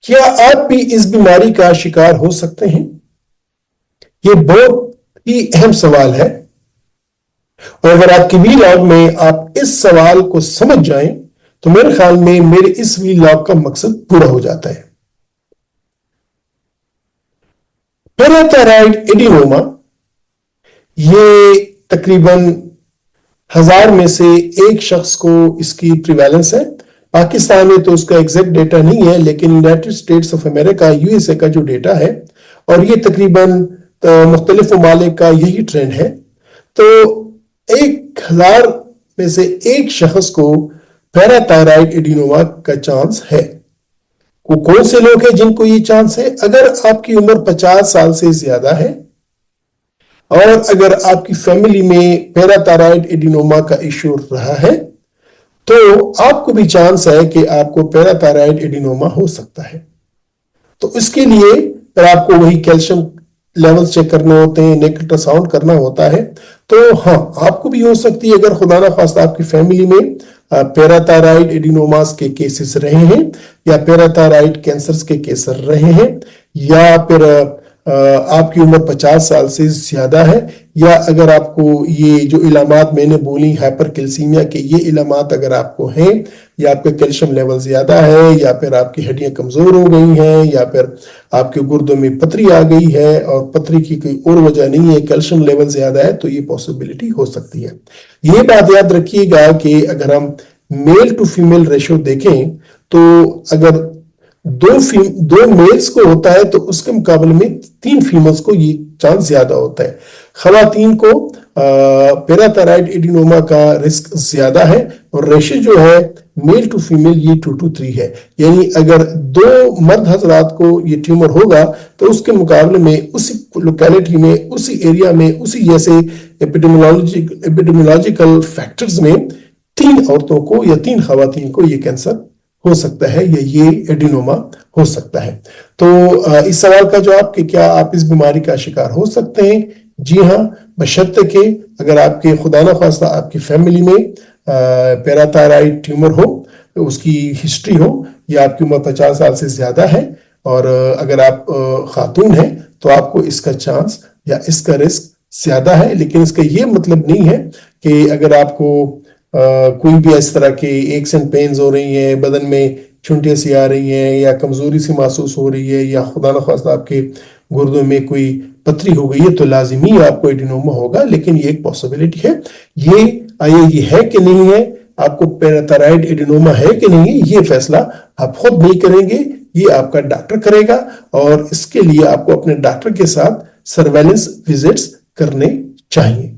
क्या आप भी इस बीमारी का शिकार हो सकते हैं? यह बहुत ही अहम सवाल है, और अगर आपकी वीलॉग में आप इस सवाल को समझ जाएं तो मेरे ख्याल में मेरे इस वीलॉग का मकसद पूरा हो जाता है। पैराथायराइड एडिनोमा ये तकरीबन 1000 में से एक शख्स को इसकी प्रिवेलेंस है। पाकिस्तान में तो उसका एग्जैक्ट डेटा नहीं है, लेकिन United states of America USA का जो डेटा है, और ये तकरीबन मुख्तलिफ ममालिक का यही ट्रेंड है। तो 1000 में से एक शख्स को पैराथायराइड एडिनोमा का चांस है। वो कौन से लोग हैं जिनको ये चांस है? अगर आपकी उम्र 50 साल से ज्यादा है, और अगर आपकी फैमिली में पैराथायराइड एडिनोमा का इश्यू रहा है, तो आपको भी चांस है कि आपको पैराथायराइड एडिनोमा हो सकता है। तो इसके लिए फिर आपको वही कैल्शियम लेवल्स चेक करने होते हैं, नेक अल्ट्रासाउंड करना होता है। तो हाँ, आपको भी हो सकती है, अगर खुदा ना खास्ता आपकी फैमिली में पैराथायराइड एडिनोमास के केसेस रहे हैं, या पैराथायराइड कैंसर्स के केसेस रहे हैं, या फिर आपकी उम्र 50 साल से ज्यादा है, या अगर आपको ये जो इलामात मैंने बोली हाइपरकैल्सीमिया के, ये इलामात अगर आपको हैं, या आपका कैल्शियम लेवल ज्यादा है, या फिर आपकी हड्डियां कमजोर हो गई हैं, या फिर आपके गुर्दों में पथरी आ गई है और पथरी की कोई और वजह नहीं है, कैल्शियम लेवल ज्यादा है, तो ये पॉसिबिलिटी हो सकती है। ये बात याद रखिएगा कि अगर हम मेल टू फीमेल रेशियो देखें, तो अगर दो मेल्स को होता है तो उसके मुकाबले में 3 फीमेल्स को ये चांस ज्यादा होता है। खवातीन को पैराथायराइड एडिनोमा का रिस्क ज्यादा है, और रेशियो जो है मेल टू फीमेल ये 2 to 3 है। यानी अगर 2 मर्द हजरात को ये ट्यूमर होगा तो उसके मुकाबले में उसी लोकेलिटी में, उसी एरिया में, उसी जैसे एपिडेमियोलॉजिकल फैक्टर्स में 3 औरतों को या 3 खवातीन को ये कैंसर हो सकता है, या ये एडिनोमा हो सकता है। तो इस सवाल का जवाब कि क्या आप इस बीमारी का शिकार हो सकते हैं, जी हाँ, बशर्ते कि अगर आपके खुदा ना खास्ता आपकी फैमिली में पैराथायराइड ट्यूमर हो, तो उसकी हिस्ट्री हो, या आपकी उम्र 50 साल से ज्यादा है, और अगर आप खातून हैं तो आपको इसका चांस या इसका रिस्क ज्यादा है। लेकिन इसका ये मतलब नहीं है कि अगर आपको कोई भी इस तरह के एक्स एंड पेन्स हो रही हैं, बदन में छुंटियां सी आ रही हैं, या कमजोरी सी महसूस हो रही है, या खुदा न खास्ता आपके गुर्दों में कोई पथरी हो गई है, तो लाजिमी आपको एडिनोमा होगा। लेकिन ये एक पॉसिबिलिटी है। ये है कि नहीं है, आपको पैराथायराइड एडिनोमा है कि नहीं, ये फैसला आप खुद नहीं करेंगे, ये आपका डॉक्टर करेगा। और इसके लिए आपको अपने डॉक्टर के साथ सर्वेलेंस विजिट्स करने चाहिए।